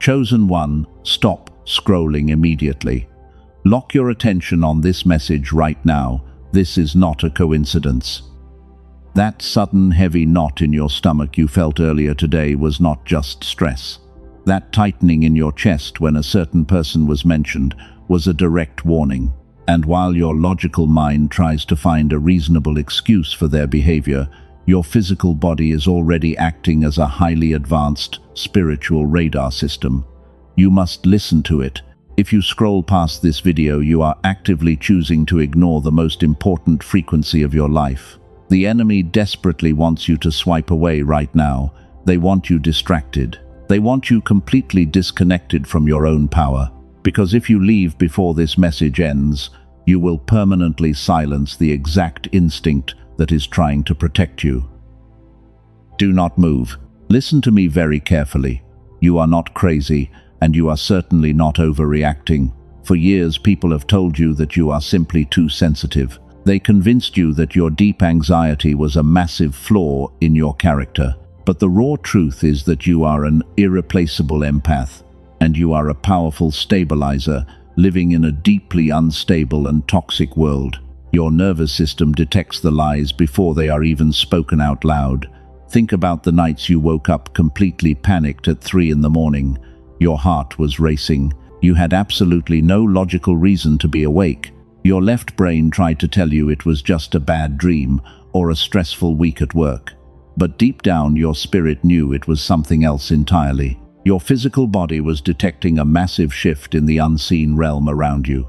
Chosen one, stop scrolling immediately. Lock your attention on this message right now. This is not a coincidence. That sudden heavy knot in your stomach you felt earlier today was not just stress. That tightening in your chest when a certain person was mentioned was a direct warning. And while your logical mind tries to find a reasonable excuse for their behavior, your physical body is already acting as a highly advanced spiritual radar system. You must listen to it. If you scroll past this video, you are actively choosing to ignore the most important frequency of your life. The enemy desperately wants you to swipe away right now. They want you distracted. They want you completely disconnected from your own power. Because if you leave before this message ends, you will permanently silence the exact instinct that is trying to protect you. Do not move. Listen to me very carefully. You are not crazy, and you are certainly not overreacting. For years, people have told you that you are simply too sensitive. They convinced you that your deep anxiety was a massive flaw in your character. But the raw truth is that you are an irreplaceable empath, and you are a powerful stabilizer living in a deeply unstable and toxic world. Your nervous system detects the lies before they are even spoken out loud. Think about the nights you woke up completely panicked at 3 in the morning. Your heart was racing. You had absolutely no logical reason to be awake. Your left brain tried to tell you it was just a bad dream or a stressful week at work. But deep down, your spirit knew it was something else entirely. Your physical body was detecting a massive shift in the unseen realm around you.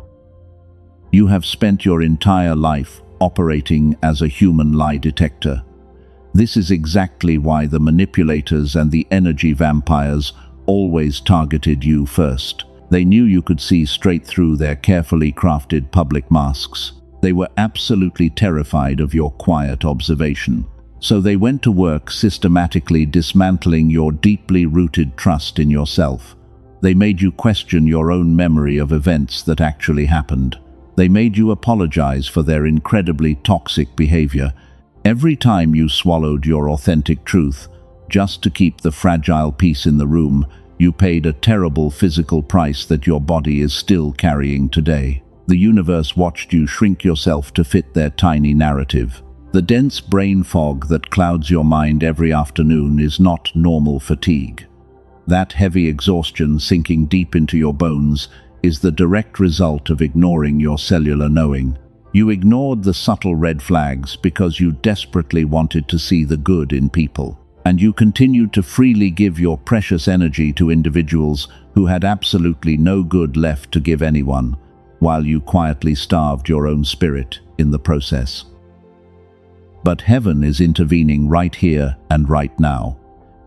You have spent your entire life operating as a human lie detector. This is exactly why the manipulators and the energy vampires always targeted you first. They knew you could see straight through their carefully crafted public masks. They were absolutely terrified of your quiet observation. So they went to work systematically dismantling your deeply rooted trust in yourself. They made you question your own memory of events that actually happened. They made you apologize for their incredibly toxic behavior. Every time you swallowed your authentic truth, just to keep the fragile peace in the room, you paid a terrible physical price that your body is still carrying today. The universe watched you shrink yourself to fit their tiny narrative. The dense brain fog that clouds your mind every afternoon is not normal fatigue. That heavy exhaustion sinking deep into your bones is the direct result of ignoring your cellular knowing. You ignored the subtle red flags because you desperately wanted to see the good in people. And you continued to freely give your precious energy to individuals who had absolutely no good left to give anyone, while you quietly starved your own spirit in the process. But heaven is intervening right here and right now.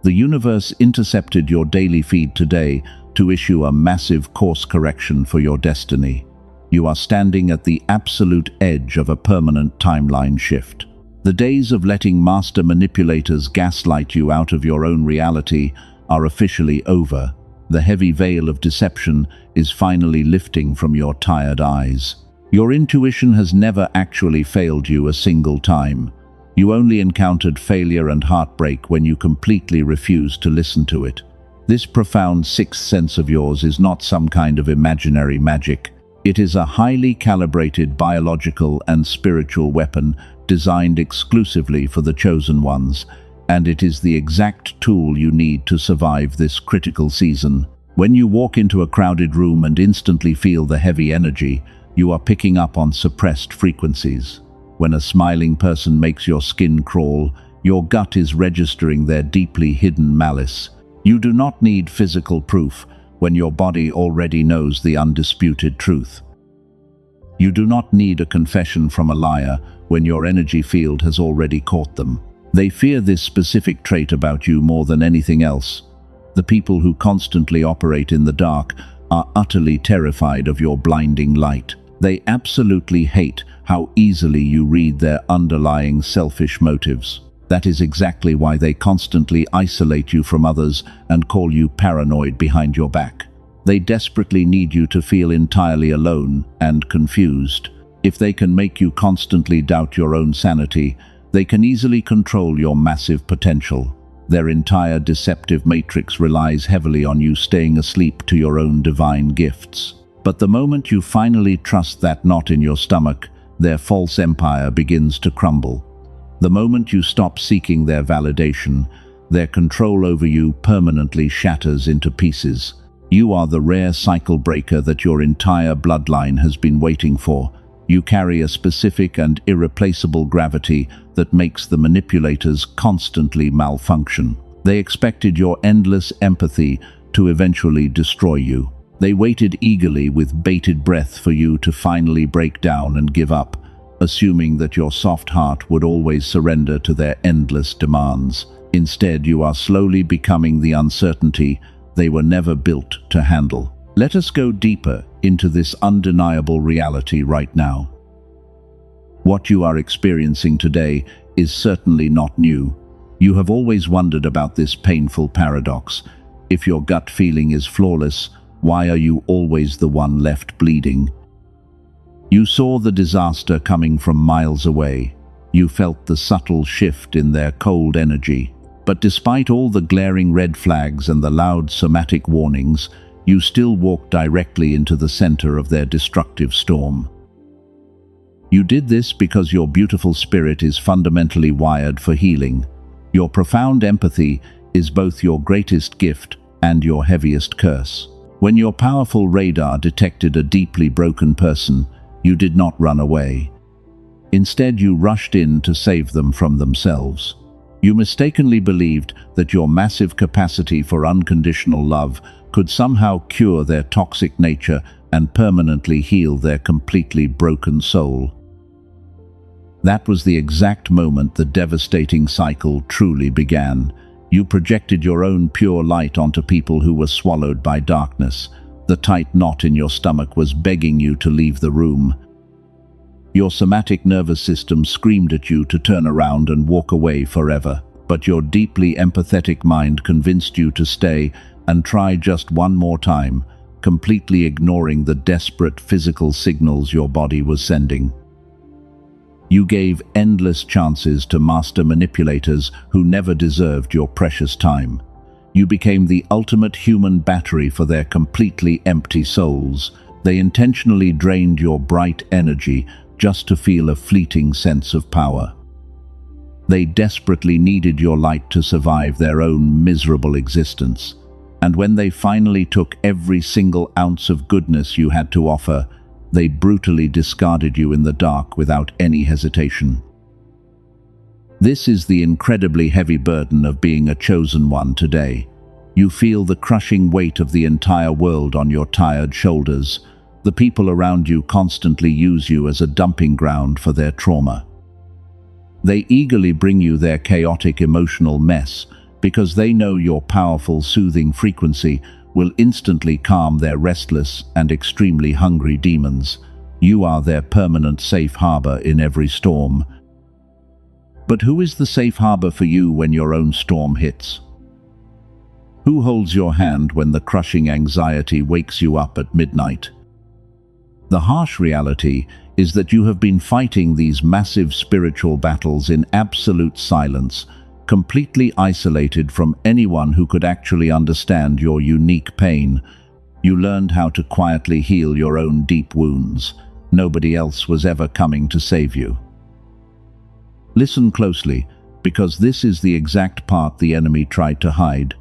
The universe intercepted your daily feed today to issue a massive course correction for your destiny. You are standing at the absolute edge of a permanent timeline shift. The days of letting master manipulators gaslight you out of your own reality are officially over. The heavy veil of deception is finally lifting from your tired eyes. Your intuition has never actually failed you a single time. You only encountered failure and heartbreak when you completely refused to listen to it. This profound sixth sense of yours is not some kind of imaginary magic. It is a highly calibrated biological and spiritual weapon designed exclusively for the chosen ones, and it is the exact tool you need to survive this critical season. When you walk into a crowded room and instantly feel the heavy energy, you are picking up on suppressed frequencies. When a smiling person makes your skin crawl, your gut is registering their deeply hidden malice. You do not need physical proof when your body already knows the undisputed truth. You do not need a confession from a liar when your energy field has already caught them. They fear this specific trait about you more than anything else. The people who constantly operate in the dark are utterly terrified of your blinding light. They absolutely hate how easily you read their underlying selfish motives. That is exactly why they constantly isolate you from others and call you paranoid behind your back. They desperately need you to feel entirely alone and confused. If they can make you constantly doubt your own sanity, they can easily control your massive potential. Their entire deceptive matrix relies heavily on you staying asleep to your own divine gifts. But the moment you finally trust that knot in your stomach, their false empire begins to crumble. The moment you stop seeking their validation, their control over you permanently shatters into pieces. You are the rare cycle breaker that your entire bloodline has been waiting for. You carry a specific and irreplaceable gravity that makes the manipulators constantly malfunction. They expected your endless empathy to eventually destroy you. They waited eagerly with bated breath for you to finally break down and give up, assuming that your soft heart would always surrender to their endless demands. Instead, you are slowly becoming the uncertainty they were never built to handle. Let us go deeper into this undeniable reality right now. What you are experiencing today is certainly not new. You have always wondered about this painful paradox. If your gut feeling is flawless, why are you always the one left bleeding? You saw the disaster coming from miles away. You felt the subtle shift in their cold energy. But despite all the glaring red flags and the loud somatic warnings, you still walked directly into the center of their destructive storm. You did this because your beautiful spirit is fundamentally wired for healing. Your profound empathy is both your greatest gift and your heaviest curse. When your powerful radar detected a deeply broken person, you did not run away. Instead, you rushed in to save them from themselves. You mistakenly believed that your massive capacity for unconditional love could somehow cure their toxic nature and permanently heal their completely broken soul. That was the exact moment the devastating cycle truly began. You projected your own pure light onto people who were swallowed by darkness. The tight knot in your stomach was begging you to leave the room. Your somatic nervous system screamed at you to turn around and walk away forever. But your deeply empathetic mind convinced you to stay and try just one more time, completely ignoring the desperate physical signals your body was sending. You gave endless chances to master manipulators who never deserved your precious time. You became the ultimate human battery for their completely empty souls. They intentionally drained your bright energy just to feel a fleeting sense of power. They desperately needed your light to survive their own miserable existence. And when they finally took every single ounce of goodness you had to offer, they brutally discarded you in the dark without any hesitation. This is the incredibly heavy burden of being a chosen one today. You feel the crushing weight of the entire world on your tired shoulders. The people around you constantly use you as a dumping ground for their trauma. They eagerly bring you their chaotic emotional mess because they know your powerful, soothing frequency will instantly calm their restless and extremely hungry demons. You are their permanent safe harbor in every storm. But who is the safe harbor for you when your own storm hits? Who holds your hand when the crushing anxiety wakes you up at midnight? The harsh reality is that you have been fighting these massive spiritual battles in absolute silence, completely isolated from anyone who could actually understand your unique pain. You learned how to quietly heal your own deep wounds. Nobody else was ever coming to save you. Listen closely, because this is the exact part the enemy tried to hide.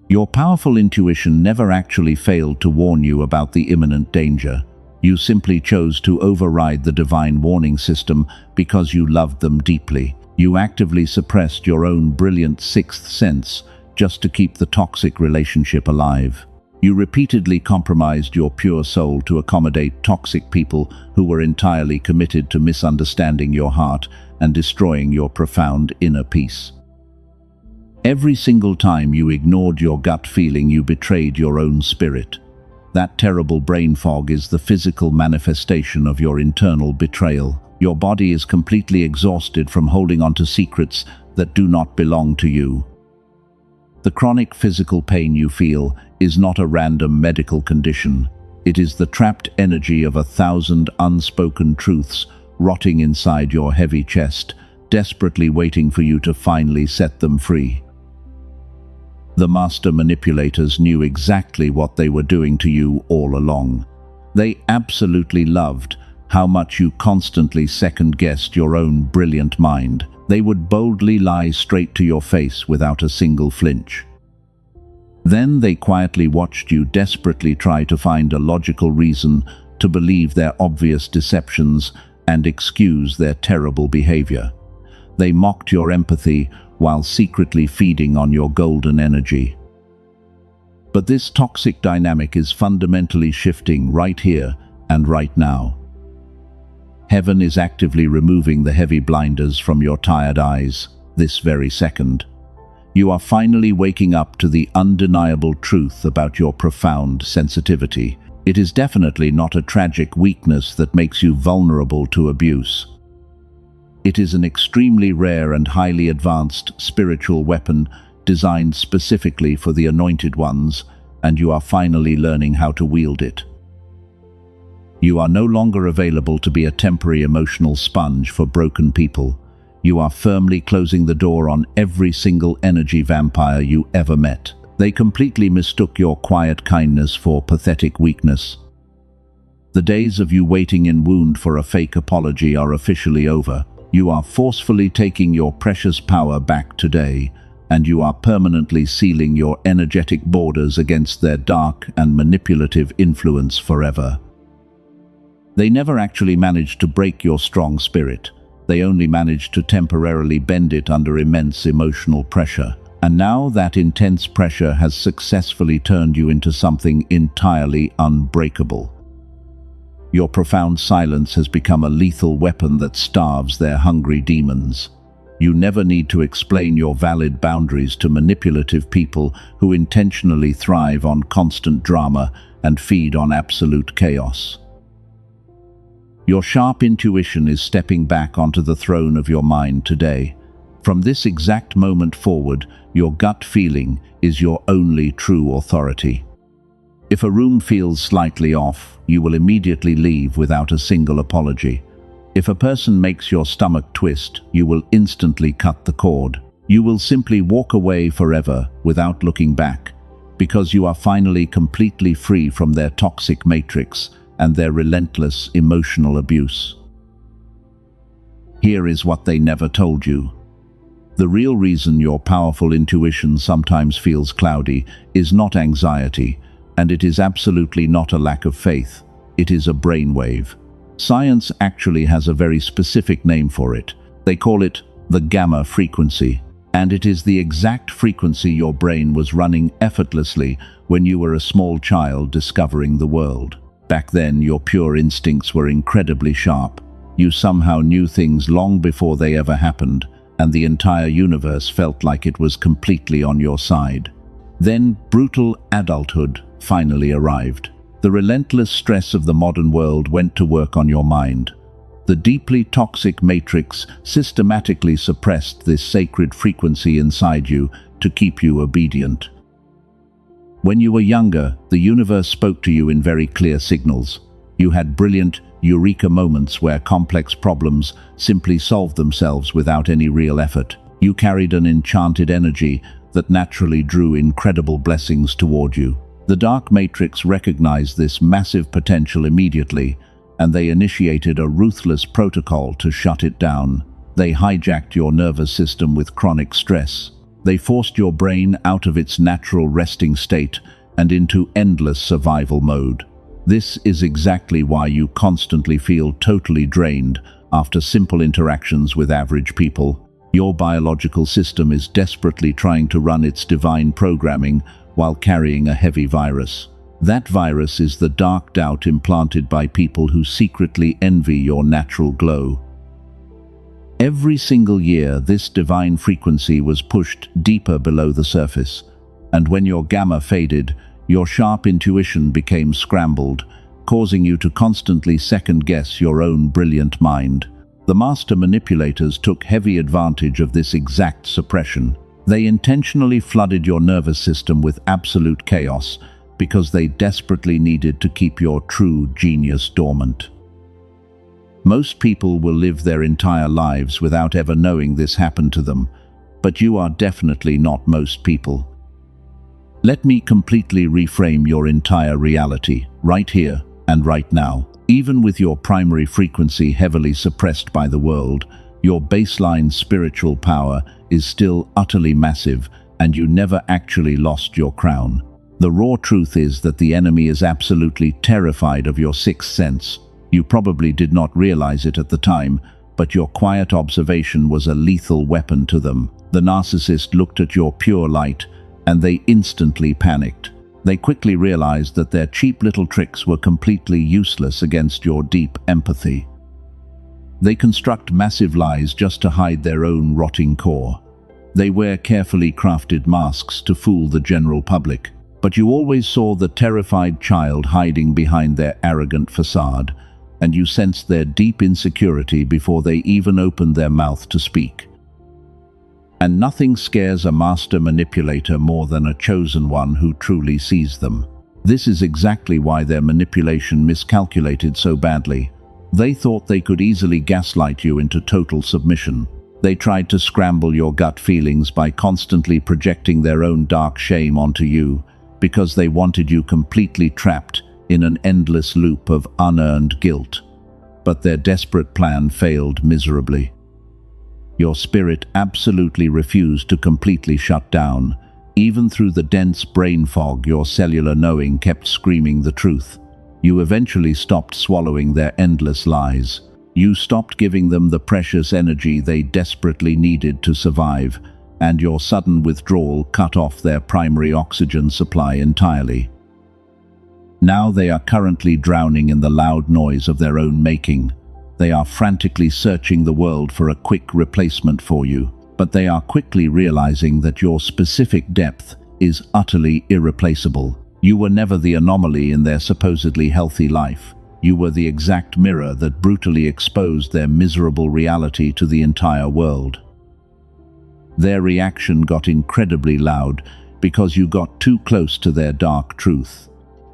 Your powerful intuition never actually failed to warn you about the imminent danger. You simply chose to override the divine warning system because you loved them deeply. You actively suppressed your own brilliant sixth sense just to keep the toxic relationship alive. You repeatedly compromised your pure soul to accommodate toxic people who were entirely committed to misunderstanding your heart and destroying your profound inner peace. Every single time you ignored your gut feeling, you betrayed your own spirit. That terrible brain fog is the physical manifestation of your internal betrayal. Your body is completely exhausted from holding on to secrets that do not belong to you. The chronic physical pain you feel is not a random medical condition. It is the trapped energy of 1,000 unspoken truths rotting inside your heavy chest, desperately waiting for you to finally set them free. The master manipulators knew exactly what they were doing to you all along. They absolutely loved how much you constantly second-guessed your own brilliant mind. They would boldly lie straight to your face without a single flinch. Then they quietly watched you desperately try to find a logical reason to believe their obvious deceptions and excuse their terrible behavior. They mocked your empathy while secretly feeding on your golden energy. But this toxic dynamic is fundamentally shifting right here and right now. Heaven is actively removing the heavy blinders from your tired eyes this very second. You are finally waking up to the undeniable truth about your profound sensitivity. It is definitely not a tragic weakness that makes you vulnerable to abuse. It is an extremely rare and highly advanced spiritual weapon designed specifically for the anointed ones, and you are finally learning how to wield it. You are no longer available to be a temporary emotional sponge for broken people. You are firmly closing the door on every single energy vampire you ever met. They completely mistook your quiet kindness for pathetic weakness. The days of you waiting in wound for a fake apology are officially over. You are forcefully taking your precious power back today, and you are permanently sealing your energetic borders against their dark and manipulative influence forever. They never actually managed to break your strong spirit. They only managed to temporarily bend it under immense emotional pressure. And now that intense pressure has successfully turned you into something entirely unbreakable. Your profound silence has become a lethal weapon that starves their hungry demons. You never need to explain your valid boundaries to manipulative people who intentionally thrive on constant drama and feed on absolute chaos. Your sharp intuition is stepping back onto the throne of your mind today. From this exact moment forward, your gut feeling is your only true authority. If a room feels slightly off, you will immediately leave without a single apology. If a person makes your stomach twist, you will instantly cut the cord. You will simply walk away forever without looking back, because you are finally completely free from their toxic matrix and their relentless emotional abuse. Here is what they never told you. The real reason your powerful intuition sometimes feels cloudy is not anxiety, and it is absolutely not a lack of faith. It is a brainwave. Science actually has a very specific name for it. They call it the gamma frequency, and it is the exact frequency your brain was running effortlessly when you were a small child discovering the world. Back then, your pure instincts were incredibly sharp. You somehow knew things long before they ever happened, and the entire universe felt like it was completely on your side. Then brutal adulthood finally arrived. The relentless stress of the modern world went to work on your mind. The deeply toxic matrix systematically suppressed this sacred frequency inside you to keep you obedient. When you were younger, the universe spoke to you in very clear signals. You had brilliant eureka moments where complex problems simply solved themselves without any real effort. You carried an enchanted energy that naturally drew incredible blessings toward you. The dark matrix recognized this massive potential immediately, and they initiated a ruthless protocol to shut it down. They hijacked your nervous system with chronic stress. They forced your brain out of its natural resting state and into endless survival mode. This is exactly why you constantly feel totally drained after simple interactions with average people. Your biological system is desperately trying to run its divine programming while carrying a heavy virus. That virus is the dark doubt implanted by people who secretly envy your natural glow. Every single year, this divine frequency was pushed deeper below the surface, and when your gamma faded, your sharp intuition became scrambled, causing you to constantly second-guess your own brilliant mind. The master manipulators took heavy advantage of this exact suppression. They intentionally flooded your nervous system with absolute chaos because they desperately needed to keep your true genius dormant. Most people will live their entire lives without ever knowing this happened to them, but you are definitely not most people. Let me completely reframe your entire reality, right here and right now. Even with your primary frequency heavily suppressed by the world, your baseline spiritual power is still utterly massive, and you never actually lost your crown. The raw truth is that the enemy is absolutely terrified of your sixth sense. You probably did not realize it at the time, but your quiet observation was a lethal weapon to them. The narcissist looked at your pure light, and they instantly panicked. They quickly realized that their cheap little tricks were completely useless against your deep empathy. They construct massive lies just to hide their own rotting core. They wear carefully crafted masks to fool the general public, but you always saw the terrified child hiding behind their arrogant facade, and you sensed their deep insecurity before they even opened their mouth to speak. And nothing scares a master manipulator more than a chosen one who truly sees them. This is exactly why their manipulation miscalculated so badly. They thought they could easily gaslight you into total submission. They tried to scramble your gut feelings by constantly projecting their own dark shame onto you, because they wanted you completely trapped in an endless loop of unearned guilt. But their desperate plan failed miserably. Your spirit absolutely refused to completely shut down. Even through the dense brain fog, your cellular knowing kept screaming the truth. You eventually stopped swallowing their endless lies. You stopped giving them the precious energy they desperately needed to survive, and your sudden withdrawal cut off their primary oxygen supply entirely. Now they are currently drowning in the loud noise of their own making. They are frantically searching the world for a quick replacement for you, but they are quickly realizing that your specific depth is utterly irreplaceable. You were never the anomaly in their supposedly healthy life. You were the exact mirror that brutally exposed their miserable reality to the entire world. Their reaction got incredibly loud because you got too close to their dark truth.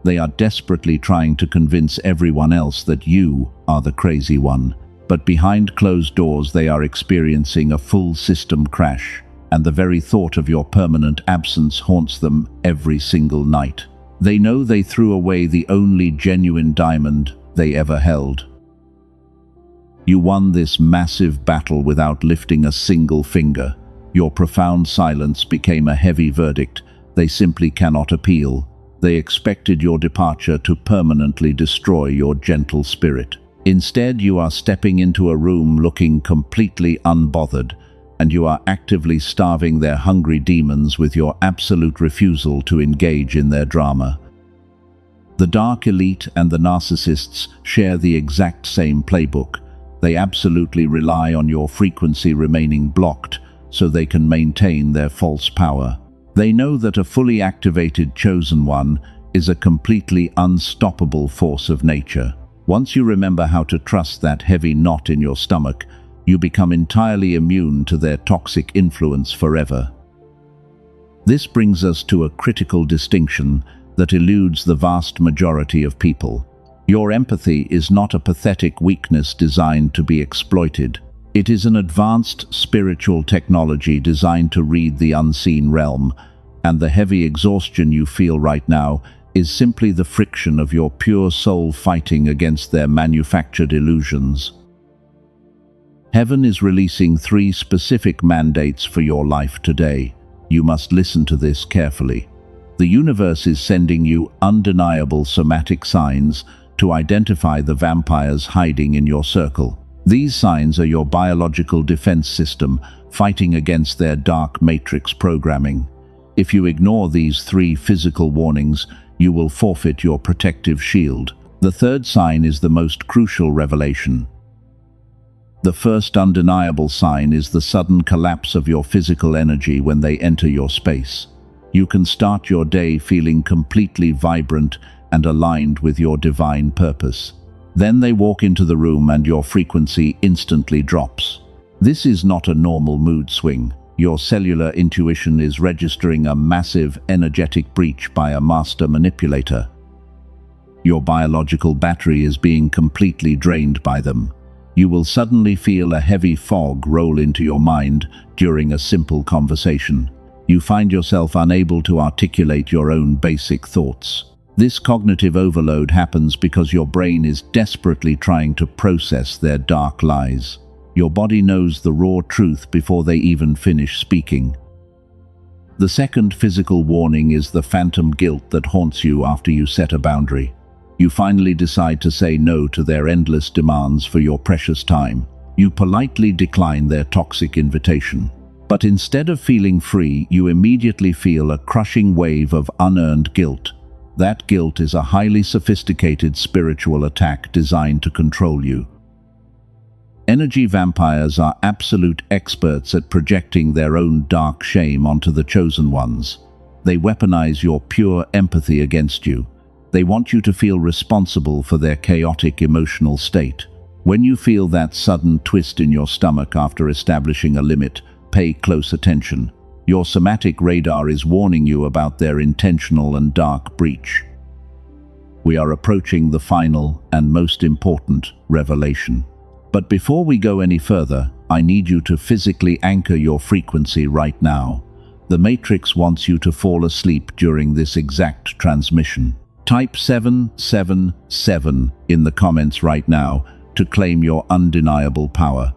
They are desperately trying to convince everyone else that you are the crazy one. But behind closed doors they are experiencing a full system crash, and the very thought of your permanent absence haunts them every single night. They know they threw away the only genuine diamond they ever held. You won this massive battle without lifting a single finger. Your profound silence became a heavy verdict. They simply cannot appeal. They expected your departure to permanently destroy your gentle spirit. Instead, you are stepping into a room looking completely unbothered, and you are actively starving their hungry demons with your absolute refusal to engage in their drama. The dark elite and the narcissists share the exact same playbook. They absolutely rely on your frequency remaining blocked so they can maintain their false power. They know that a fully activated chosen one is a completely unstoppable force of nature. Once you remember how to trust that heavy knot in your stomach, you become entirely immune to their toxic influence forever. This brings us to a critical distinction that eludes the vast majority of people. Your empathy is not a pathetic weakness designed to be exploited. It is an advanced spiritual technology designed to read the unseen realm, and the heavy exhaustion you feel right now is simply the friction of your pure soul fighting against their manufactured illusions. Heaven is releasing 3 specific mandates for your life today. You must listen to this carefully. The universe is sending you undeniable somatic signs to identify the vampires hiding in your circle. These signs are your biological defense system fighting against their dark matrix programming. If you ignore these 3 physical warnings, you will forfeit your protective shield. The third sign is the most crucial revelation. The first undeniable sign is the sudden collapse of your physical energy when they enter your space. You can start your day feeling completely vibrant and aligned with your divine purpose. Then they walk into the room and your frequency instantly drops. This is not a normal mood swing. Your cellular intuition is registering a massive energetic breach by a master manipulator. Your biological battery is being completely drained by them. You will suddenly feel a heavy fog roll into your mind during a simple conversation. You find yourself unable to articulate your own basic thoughts. This cognitive overload happens because your brain is desperately trying to process their dark lies. Your body knows the raw truth before they even finish speaking. The second physical warning is the phantom guilt that haunts you after you set a boundary. You finally decide to say no to their endless demands for your precious time. You politely decline their toxic invitation. But instead of feeling free, you immediately feel a crushing wave of unearned guilt. That guilt is a highly sophisticated spiritual attack designed to control you. Energy vampires are absolute experts at projecting their own dark shame onto the chosen ones. They weaponize your pure empathy against you. They want you to feel responsible for their chaotic emotional state. When you feel that sudden twist in your stomach after establishing a limit, pay close attention. Your somatic radar is warning you about their intentional and dark breach. We are approaching the final and most important revelation. But before we go any further, I need you to physically anchor your frequency right now. The Matrix wants you to fall asleep during this exact transmission. Type 777 in the comments right now to claim your undeniable power.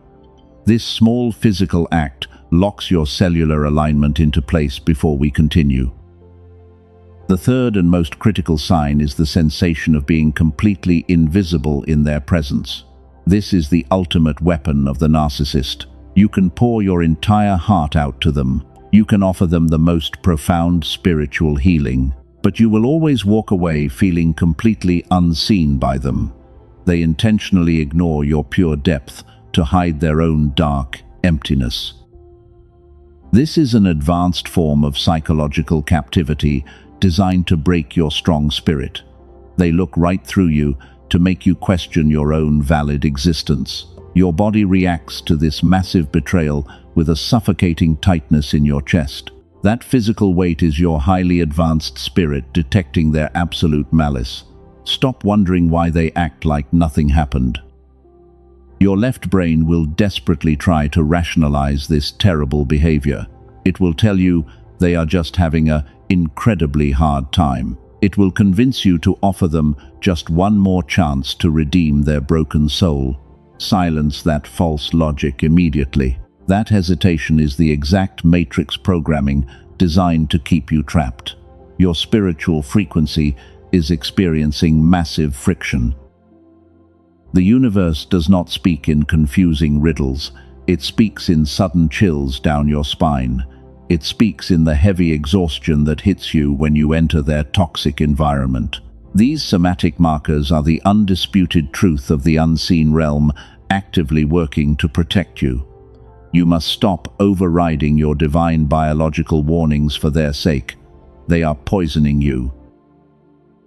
This small physical act locks your cellular alignment into place before we continue. The third and most critical sign is the sensation of being completely invisible in their presence. This is the ultimate weapon of the narcissist. You can pour your entire heart out to them. You can offer them the most profound spiritual healing, but you will always walk away feeling completely unseen by them. They intentionally ignore your pure depth to hide their own dark emptiness. This is an advanced form of psychological captivity designed to break your strong spirit. They look right through you to make you question your own valid existence. Your body reacts to this massive betrayal with a suffocating tightness in your chest. That physical weight is your highly advanced spirit detecting their absolute malice. Stop wondering why they act like nothing happened. Your left brain will desperately try to rationalize this terrible behavior. It will tell you they are just having an incredibly hard time. It will convince you to offer them just one more chance to redeem their broken soul. Silence that false logic immediately. That hesitation is the exact matrix programming designed to keep you trapped. Your spiritual frequency is experiencing massive friction. The universe does not speak in confusing riddles. It speaks in sudden chills down your spine. It speaks in the heavy exhaustion that hits you when you enter their toxic environment. These somatic markers are the undisputed truth of the unseen realm actively working to protect you. You must stop overriding your divine biological warnings for their sake. They are poisoning you.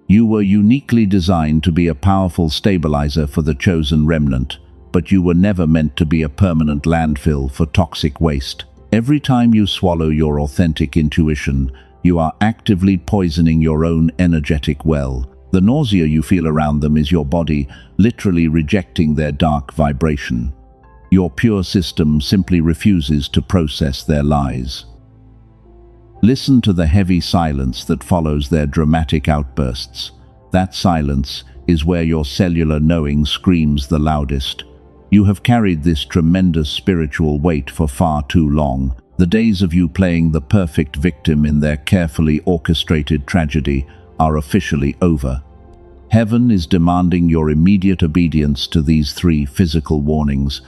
You were uniquely designed to be a powerful stabilizer for the chosen remnant, but you were never meant to be a permanent landfill for toxic waste. Every time you swallow your authentic intuition, you are actively poisoning your own energetic well. The nausea you feel around them is your body literally rejecting their dark vibration. Your pure system simply refuses to process their lies. Listen to the heavy silence that follows their dramatic outbursts. That silence is where your cellular knowing screams the loudest. You have carried this tremendous spiritual weight for far too long. The days of you playing the perfect victim in their carefully orchestrated tragedy are officially over. Heaven is demanding your immediate obedience to these three physical warnings.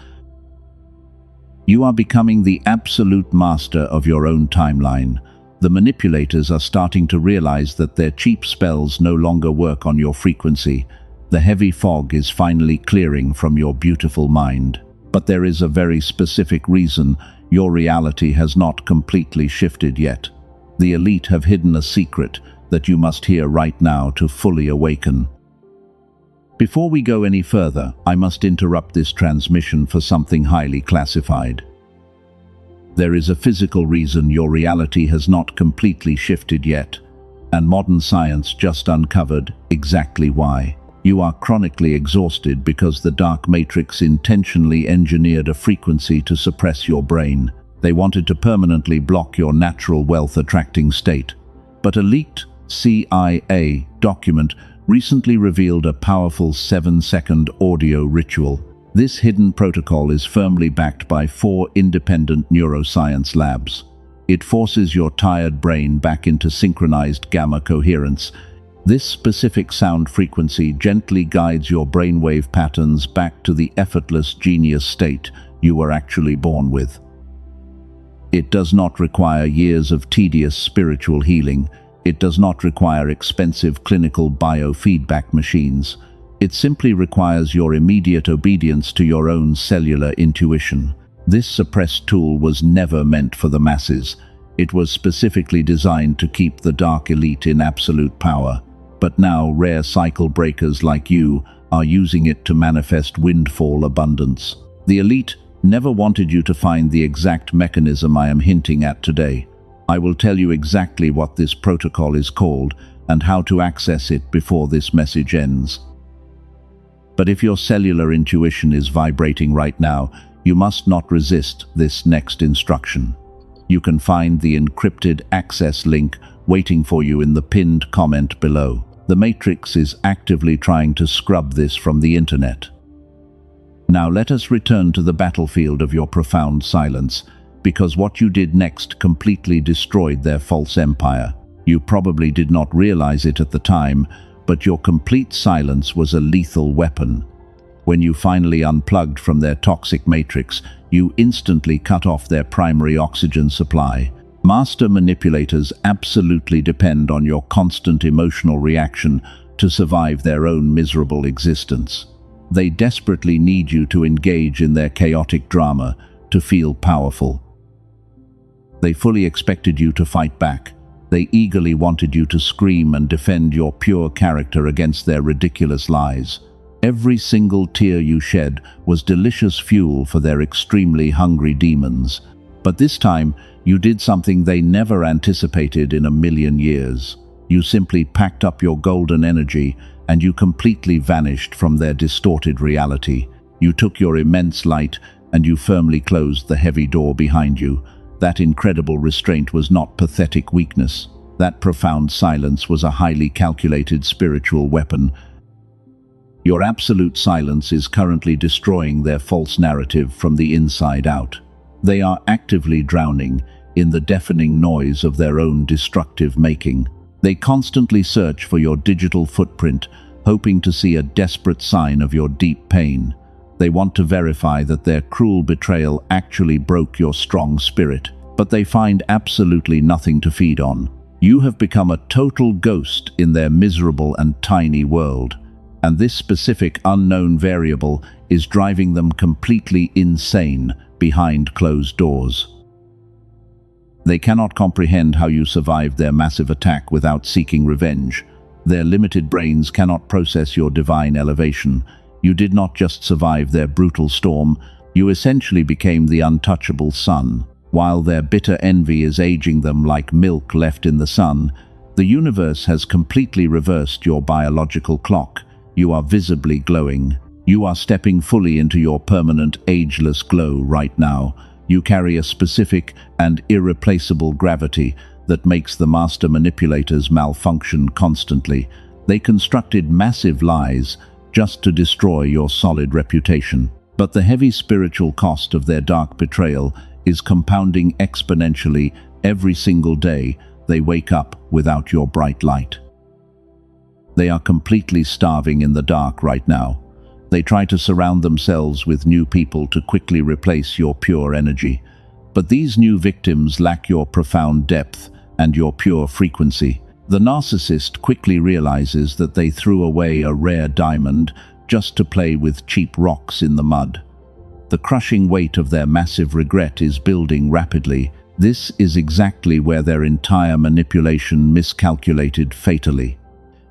You are becoming the absolute master of your own timeline. The manipulators are starting to realize that their cheap spells no longer work on your frequency. The heavy fog is finally clearing from your beautiful mind. But there is a very specific reason your reality has not completely shifted yet. The elite have hidden a secret that you must hear right now to fully awaken. Before we go any further, I must interrupt this transmission for something highly classified. There is a physical reason your reality has not completely shifted yet, and modern science just uncovered exactly why. You are chronically exhausted because the dark matrix intentionally engineered a frequency to suppress your brain. They wanted to permanently block your natural wealth-attracting state. But a leaked CIA document recently revealed a powerful 7-second audio ritual. This hidden protocol is firmly backed by 4 independent neuroscience labs. It forces your tired brain back into synchronized gamma coherence. This specific sound frequency gently guides your brainwave patterns back to the effortless genius state you were actually born with. It does not require years of tedious spiritual healing. It does not require expensive clinical biofeedback machines. It simply requires your immediate obedience to your own cellular intuition. This suppressed tool was never meant for the masses. It was specifically designed to keep the dark elite in absolute power. But now rare cycle breakers like you are using it to manifest windfall abundance. The elite never wanted you to find the exact mechanism I am hinting at today. I will tell you exactly what this protocol is called and how to access it before this message ends. But if your cellular intuition is vibrating right now, you must not resist this next instruction. You can find the encrypted access link waiting for you in the pinned comment below. The Matrix is actively trying to scrub this from the internet. Now let us return to the battlefield of your profound silence, because what you did next completely destroyed their false empire. You probably did not realize it at the time, but your complete silence was a lethal weapon. When you finally unplugged from their toxic matrix, you instantly cut off their primary oxygen supply. Master manipulators absolutely depend on your constant emotional reaction to survive their own miserable existence. They desperately need you to engage in their chaotic drama, to feel powerful. They fully expected you to fight back. They eagerly wanted you to scream and defend your pure character against their ridiculous lies. Every single tear you shed was delicious fuel for their extremely hungry demons. But this time, you did something they never anticipated in a million years. You simply packed up your golden energy and you completely vanished from their distorted reality. You took your immense light and you firmly closed the heavy door behind you. That incredible restraint was not pathetic weakness. That profound silence was a highly calculated spiritual weapon. Your absolute silence is currently destroying their false narrative from the inside out. They are actively drowning in the deafening noise of their own destructive making. They constantly search for your digital footprint, hoping to see a desperate sign of your deep pain. They want to verify that their cruel betrayal actually broke your strong spirit, but they find absolutely nothing to feed on. You have become a total ghost in their miserable and tiny world, and this specific unknown variable is driving them completely insane behind closed doors. They cannot comprehend how you survived their massive attack without seeking revenge. Their limited brains cannot process your divine elevation. You did not just survive their brutal storm, you essentially became the untouchable sun. While their bitter envy is aging them like milk left in the sun, the universe has completely reversed your biological clock. You are visibly glowing. You are stepping fully into your permanent, ageless glow right now. You carry a specific and irreplaceable gravity that makes the master manipulators malfunction constantly. They constructed massive lies just to destroy your solid reputation. But the heavy spiritual cost of their dark betrayal is compounding exponentially every single day they wake up without your bright light. They are completely starving in the dark right now. They try to surround themselves with new people to quickly replace your pure energy. But these new victims lack your profound depth and your pure frequency. The narcissist quickly realizes that they threw away a rare diamond just to play with cheap rocks in the mud. The crushing weight of their massive regret is building rapidly. This is exactly where their entire manipulation miscalculated fatally.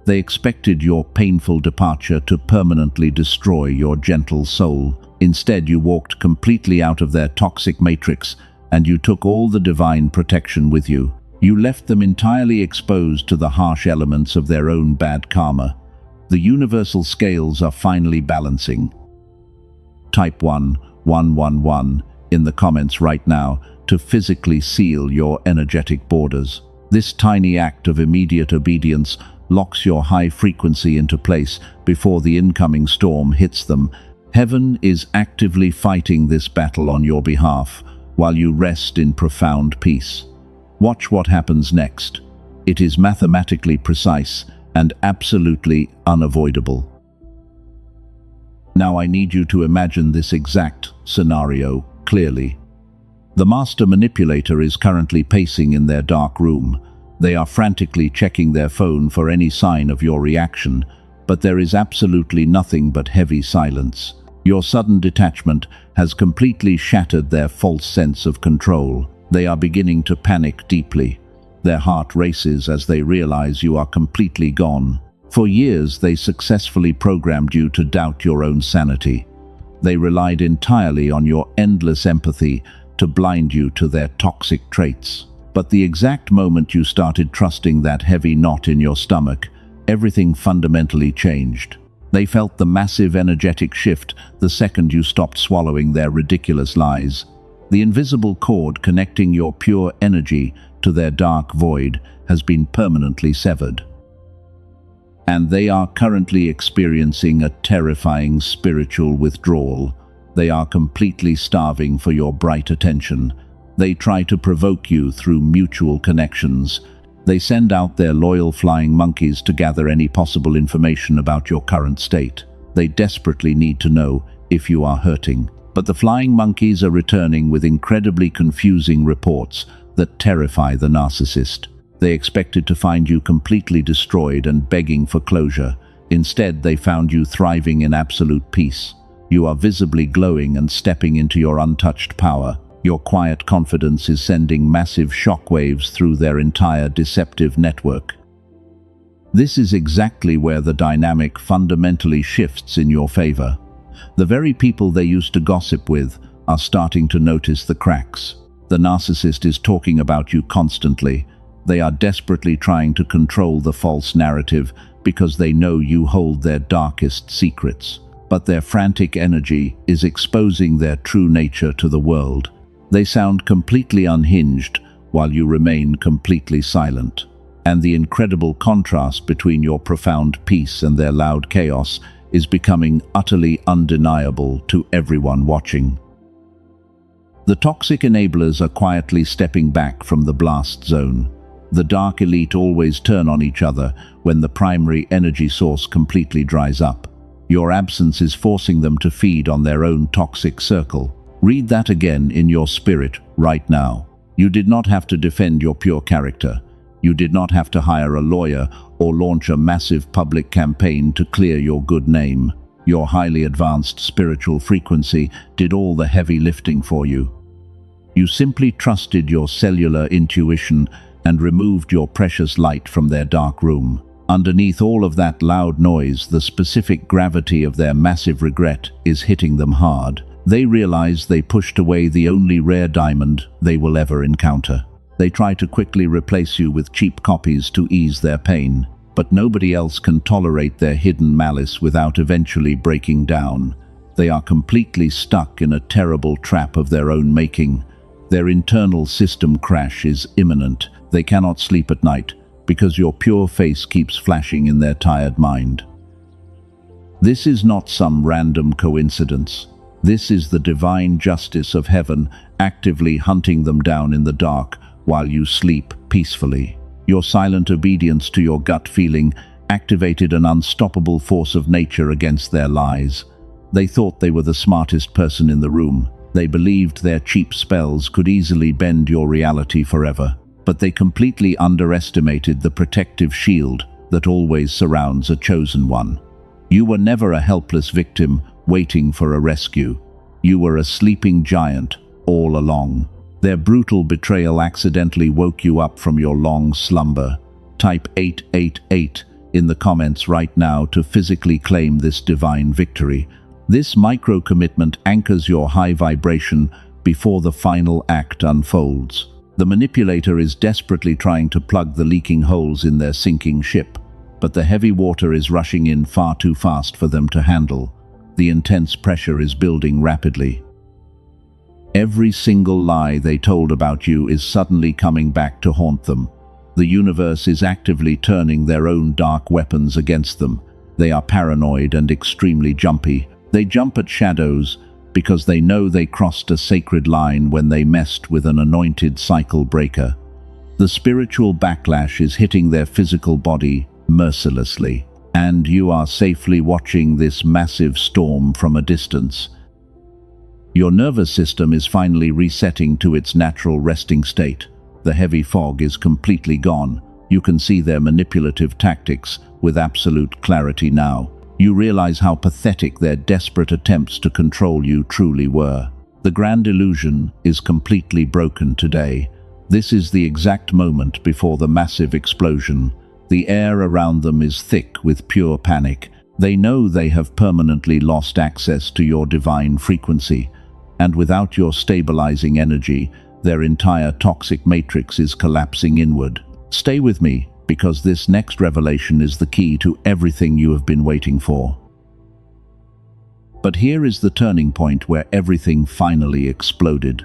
They expected your painful departure to permanently destroy your gentle soul. Instead, you walked completely out of their toxic matrix, and you took all the divine protection with you. You left them entirely exposed to the harsh elements of their own bad karma. The universal scales are finally balancing. Type 1111 in the comments right now to physically seal your energetic borders. This tiny act of immediate obedience locks your high frequency into place before the incoming storm hits them. Heaven is actively fighting this battle on your behalf while you rest in profound peace. Watch what happens next. It is mathematically precise and absolutely unavoidable. Now I need you to imagine this exact scenario clearly. The master manipulator is currently pacing in their dark room. They are frantically checking their phone for any sign of your reaction, but there is absolutely nothing but heavy silence. Your sudden detachment has completely shattered their false sense of control. They are beginning to panic deeply. Their heart races as they realize you are completely gone. For years, they successfully programmed you to doubt your own sanity. They relied entirely on your endless empathy to blind you to their toxic traits. But the exact moment you started trusting that heavy knot in your stomach, everything fundamentally changed. They felt the massive energetic shift the second you stopped swallowing their ridiculous lies. The invisible cord connecting your pure energy to their dark void has been permanently severed. And they are currently experiencing a terrifying spiritual withdrawal. They are completely starving for your bright attention. They try to provoke you through mutual connections. They send out their loyal flying monkeys to gather any possible information about your current state. They desperately need to know if you are hurting. But the flying monkeys are returning with incredibly confusing reports that terrify the narcissist. They expected to find you completely destroyed and begging for closure. Instead, they found you thriving in absolute peace. You are visibly glowing and stepping into your untouched power. Your quiet confidence is sending massive shockwaves through their entire deceptive network. This is exactly where the dynamic fundamentally shifts in your favor. The very people they used to gossip with are starting to notice the cracks. The narcissist is talking about you constantly. They are desperately trying to control the false narrative because they know you hold their darkest secrets. But their frantic energy is exposing their true nature to the world. They sound completely unhinged while you remain completely silent. And the incredible contrast between your profound peace and their loud chaos is becoming utterly undeniable to everyone watching. The toxic enablers are quietly stepping back from the blast zone. The dark elite always turn on each other when the primary energy source completely dries up. Your absence is forcing them to feed on their own toxic circle. Read that again in your spirit right now. You did not have to defend your pure character. You did not have to hire a lawyer or launch a massive public campaign to clear your good name. Your highly advanced spiritual frequency did all the heavy lifting for you. You simply trusted your cellular intuition and removed your precious light from their dark room. Underneath all of that loud noise, the specific gravity of their massive regret is hitting them hard. They realize they pushed away the only rare diamond they will ever encounter. They try to quickly replace you with cheap copies to ease their pain, but nobody else can tolerate their hidden malice without eventually breaking down. They are completely stuck in a terrible trap of their own making. Their internal system crash is imminent. They cannot sleep at night because your pure face keeps flashing in their tired mind. This is not some random coincidence. This is the divine justice of heaven actively hunting them down in the dark while you sleep peacefully. Your silent obedience to your gut feeling activated an unstoppable force of nature against their lies. They thought they were the smartest person in the room. They believed their cheap spells could easily bend your reality forever. But they completely underestimated the protective shield that always surrounds a chosen one. You were never a helpless victim waiting for a rescue. You were a sleeping giant all along. Their brutal betrayal accidentally woke you up from your long slumber. Type 888 in the comments right now to physically claim this divine victory. This micro-commitment anchors your high vibration before the final act unfolds. The manipulator is desperately trying to plug the leaking holes in their sinking ship, but the heavy water is rushing in far too fast for them to handle. The intense pressure is building rapidly. Every single lie they told about you is suddenly coming back to haunt them. The universe is actively turning their own dark weapons against them. They are paranoid and extremely jumpy. They jump at shadows because they know they crossed a sacred line when they messed with an anointed cycle breaker. The spiritual backlash is hitting their physical body mercilessly, and you are safely watching this massive storm from a distance. Your nervous system is finally resetting to its natural resting state. The heavy fog is completely gone. You can see their manipulative tactics with absolute clarity now. You realize how pathetic their desperate attempts to control you truly were. The grand illusion is completely broken today. This is the exact moment before the massive explosion. The air around them is thick with pure panic. They know they have permanently lost access to your divine frequency, and without your stabilizing energy, their entire toxic matrix is collapsing inward. Stay with me, because this next revelation is the key to everything you have been waiting for. But here is the turning point where everything finally exploded.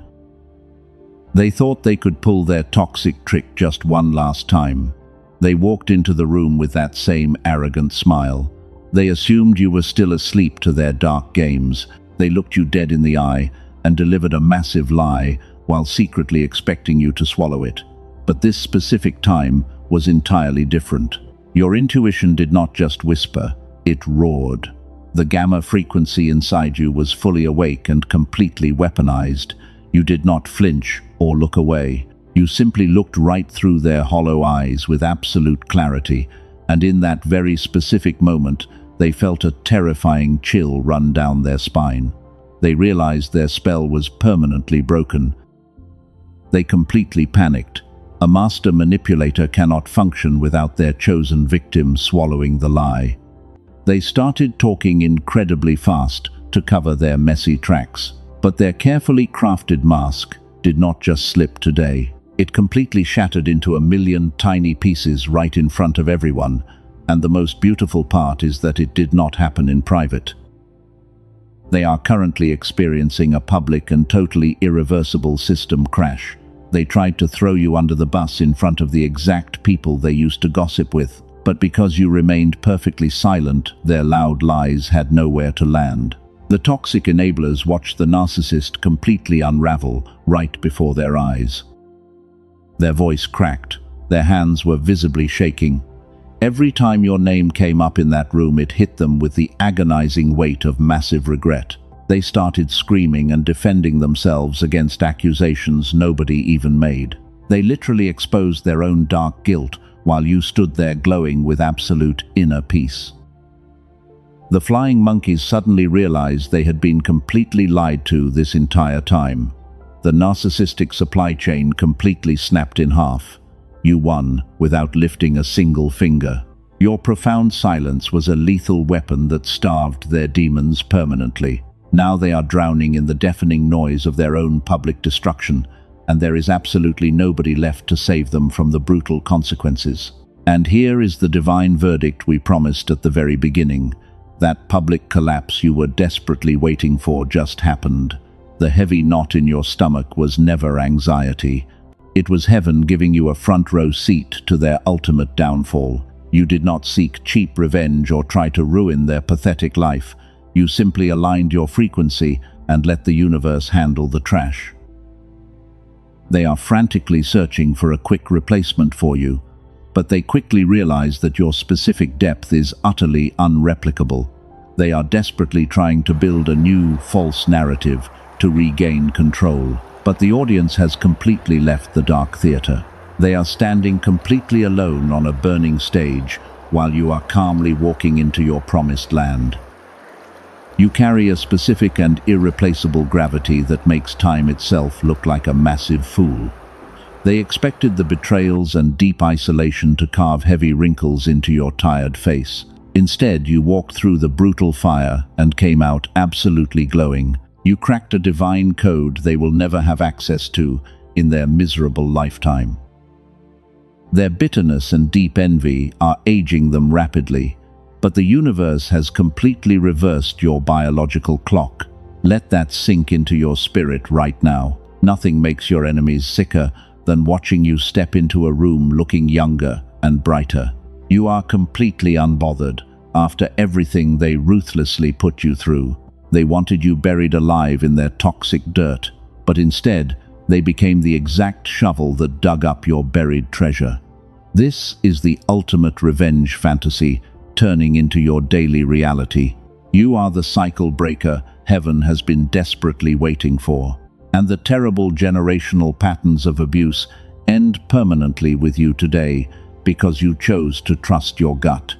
They thought they could pull their toxic trick just one last time. They walked into the room with that same arrogant smile. They assumed you were still asleep to their dark games. They looked you dead in the eye and delivered a massive lie while secretly expecting you to swallow it. But this specific time was entirely different. Your intuition did not just whisper, it roared. The gamma frequency inside you was fully awake and completely weaponized. You did not flinch or look away. You simply looked right through their hollow eyes with absolute clarity, and in that very specific moment, they felt a terrifying chill run down their spine. They realized their spell was permanently broken. They completely panicked. A master manipulator cannot function without their chosen victim swallowing the lie. They started talking incredibly fast to cover their messy tracks. But their carefully crafted mask did not just slip today. It completely shattered into a million tiny pieces right in front of everyone, and the most beautiful part is that it did not happen in private. They are currently experiencing a public and totally irreversible system crash. They tried to throw you under the bus in front of the exact people they used to gossip with, but because you remained perfectly silent, their loud lies had nowhere to land. The toxic enablers watched the narcissist completely unravel right before their eyes. Their voice cracked. Their hands were visibly shaking. Every time your name came up in that room, it hit them with the agonizing weight of massive regret. They started screaming and defending themselves against accusations nobody even made. They literally exposed their own dark guilt while you stood there glowing with absolute inner peace. The flying monkeys suddenly realized they had been completely lied to this entire time. The narcissistic supply chain completely snapped in half. You won without lifting a single finger. Your profound silence was a lethal weapon that starved their demons permanently. Now they are drowning in the deafening noise of their own public destruction, and there is absolutely nobody left to save them from the brutal consequences. And here is the divine verdict we promised at the very beginning. That public collapse you were desperately waiting for just happened. The heavy knot in your stomach was never anxiety. It was heaven giving you a front row seat to their ultimate downfall. You did not seek cheap revenge or try to ruin their pathetic life. You simply aligned your frequency and let the universe handle the trash. They are frantically searching for a quick replacement for you, but they quickly realize that your specific depth is utterly unreplicable. They are desperately trying to build a new, false narrative to regain control, but the audience has completely left the dark theater. They are standing completely alone on a burning stage while you are calmly walking into your promised land. You carry a specific and irreplaceable gravity that makes time itself look like a massive fool. They expected the betrayals and deep isolation to carve heavy wrinkles into your tired face. Instead, you walked through the brutal fire and came out absolutely glowing. You cracked a divine code they will never have access to in their miserable lifetime. Their bitterness and deep envy are aging them rapidly, but the universe has completely reversed your biological clock. Let that sink into your spirit right now. Nothing makes your enemies sicker than watching you step into a room looking younger and brighter. You are completely unbothered after everything they ruthlessly put you through. They wanted you buried alive in their toxic dirt, but instead, they became the exact shovel that dug up your buried treasure. This is the ultimate revenge fantasy turning into your daily reality. You are the cycle breaker heaven has been desperately waiting for. And the terrible generational patterns of abuse end permanently with you today because you chose to trust your gut.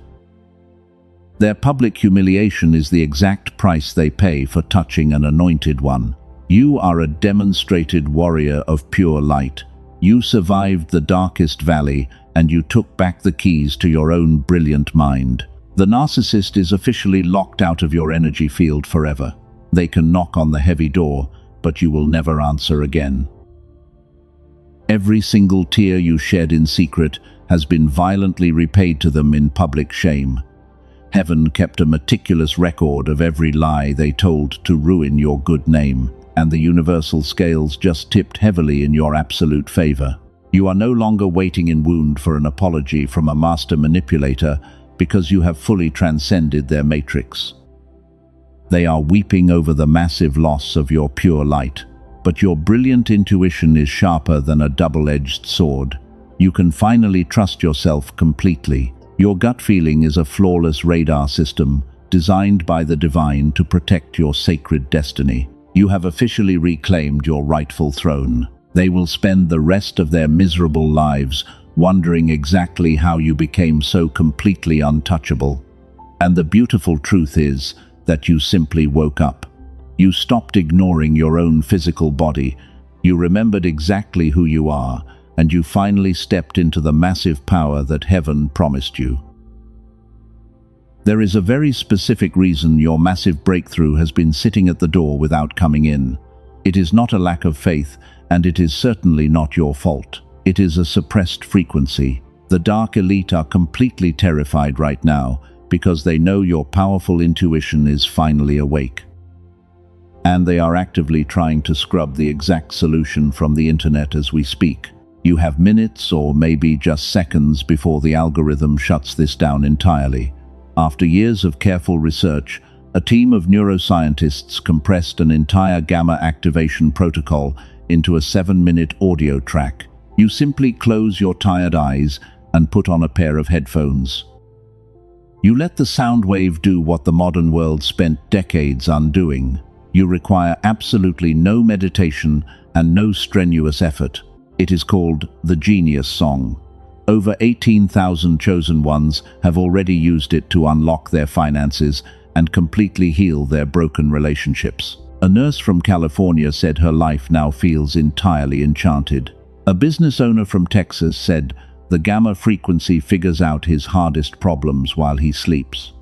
Their public humiliation is the exact price they pay for touching an anointed one. You are a demonstrated warrior of pure light. You survived the darkest valley, and you took back the keys to your own brilliant mind. The narcissist is officially locked out of your energy field forever. They can knock on the heavy door, but you will never answer again. Every single tear you shed in secret has been violently repaid to them in public shame. Heaven kept a meticulous record of every lie they told to ruin your good name, and the universal scales just tipped heavily in your absolute favor. You are no longer waiting in wound for an apology from a master manipulator because you have fully transcended their matrix. They are weeping over the massive loss of your pure light, but your brilliant intuition is sharper than a double-edged sword. You can finally trust yourself completely. Your gut feeling is a flawless radar system designed by the divine to protect your sacred destiny. You have officially reclaimed your rightful throne. They will spend the rest of their miserable lives wondering exactly how you became so completely untouchable. And the beautiful truth is that you simply woke up. You stopped ignoring your own physical body. You remembered exactly who you are, and you finally stepped into the massive power that heaven promised you. There is a very specific reason your massive breakthrough has been sitting at the door without coming in. It is not a lack of faith, and it is certainly not your fault. It is a suppressed frequency. The dark elite are completely terrified right now because they know your powerful intuition is finally awake. And they are actively trying to scrub the exact solution from the internet as we speak. You have minutes or maybe just seconds before the algorithm shuts this down entirely. After years of careful research, a team of neuroscientists compressed an entire gamma activation protocol into a 7-minute audio track. You simply close your tired eyes and put on a pair of headphones. You let the sound wave do what the modern world spent decades undoing. You require absolutely no meditation and no strenuous effort. It is called the Genius Song. Over 18,000 chosen ones have already used it to unlock their finances and completely heal their broken relationships. A nurse from California said her life now feels entirely enchanted. A business owner from Texas said the gamma frequency figures out his hardest problems while he sleeps.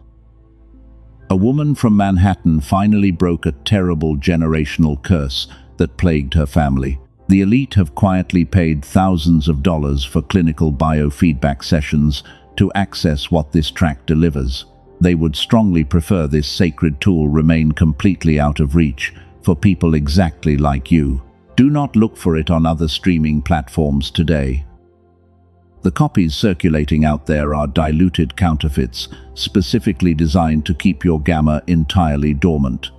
A woman from Manhattan finally broke a terrible generational curse that plagued her family. The elite have quietly paid thousands of dollars for clinical biofeedback sessions to access what this track delivers. They would strongly prefer this sacred tool remain completely out of reach for people exactly like you. Do not look for it on other streaming platforms today. The copies circulating out there are diluted counterfeits, specifically designed to keep your gamma entirely dormant.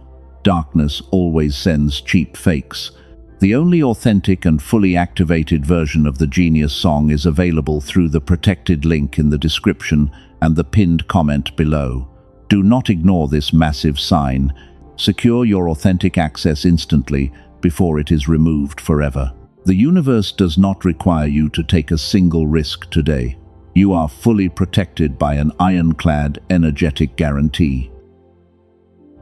Darkness always sends cheap fakes. The only authentic and fully activated version of the Genius Song is available through the protected link in the description and the pinned comment below. Do not ignore this massive sign. Secure your authentic access instantly before it is removed forever. The universe does not require you to take a single risk today. You are fully protected by an ironclad energetic guarantee.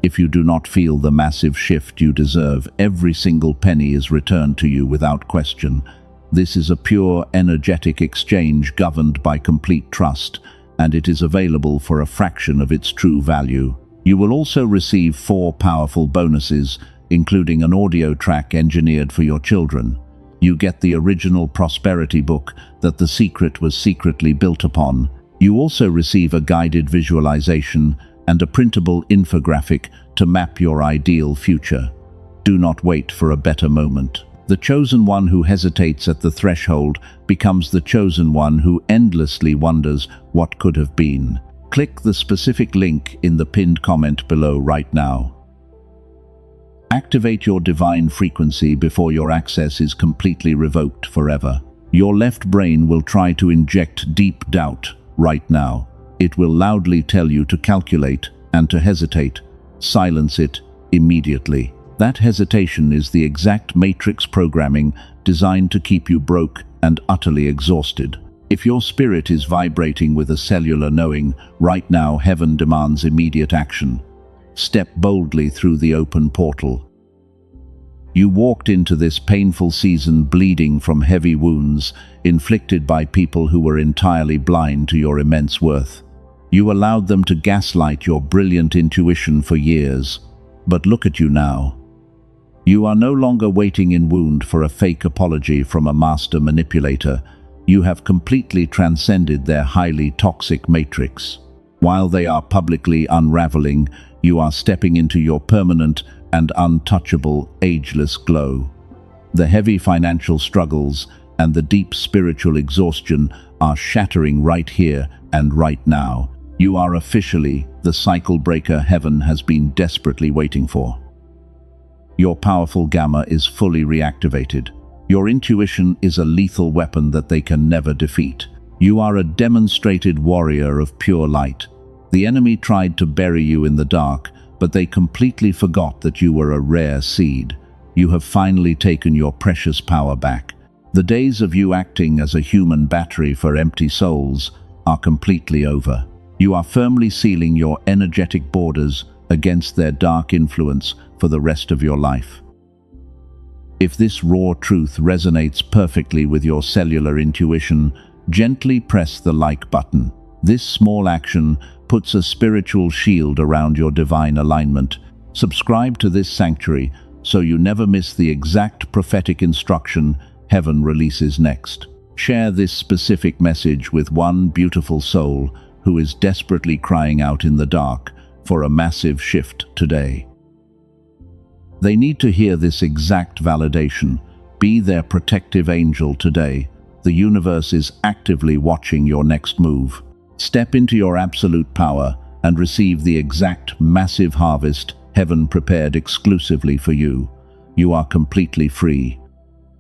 If you do not feel the massive shift you deserve, every single penny is returned to you without question. This is a pure energetic exchange governed by complete trust, and it is available for a fraction of its true value. You will also receive 4 powerful bonuses, including an audio track engineered for your children. You get the original prosperity book that the secret was secretly built upon. You also receive a guided visualization and a printable infographic to map your ideal future. Do not wait for a better moment. The chosen one who hesitates at the threshold becomes the chosen one who endlessly wonders what could have been. Click the specific link in the pinned comment below right now. Activate your divine frequency before your access is completely revoked forever. Your left brain will try to inject deep doubt right now. It will loudly tell you to calculate and to hesitate. Silence it immediately. That hesitation is the exact matrix programming designed to keep you broke and utterly exhausted. If your spirit is vibrating with a cellular knowing, right now heaven demands immediate action. Step boldly through the open portal. You walked into this painful season bleeding from heavy wounds inflicted by people who were entirely blind to your immense worth. You allowed them to gaslight your brilliant intuition for years. But look at you now. You are no longer waiting in wound for a fake apology from a master manipulator. You have completely transcended their highly toxic matrix. While they are publicly unraveling, you are stepping into your permanent and untouchable, ageless glow. The heavy financial struggles and the deep spiritual exhaustion are shattering right here and right now. You are officially the cycle breaker heaven has been desperately waiting for. Your powerful gamma is fully reactivated. Your intuition is a lethal weapon that they can never defeat. You are a demonstrated warrior of pure light. The enemy tried to bury you in the dark, but they completely forgot that you were a rare seed. You have finally taken your precious power back. The days of you acting as a human battery for empty souls are completely over. You are firmly sealing your energetic borders against their dark influence for the rest of your life. If this raw truth resonates perfectly with your cellular intuition, gently press the like button. This small action puts a spiritual shield around your divine alignment. Subscribe to this sanctuary so you never miss the exact prophetic instruction heaven releases next. Share this specific message with one beautiful soul who is desperately crying out in the dark for a massive shift today. They need to hear this exact validation. Be their protective angel today. The universe is actively watching your next move. Step into your absolute power and receive the exact massive harvest heaven prepared exclusively for you. You are completely free.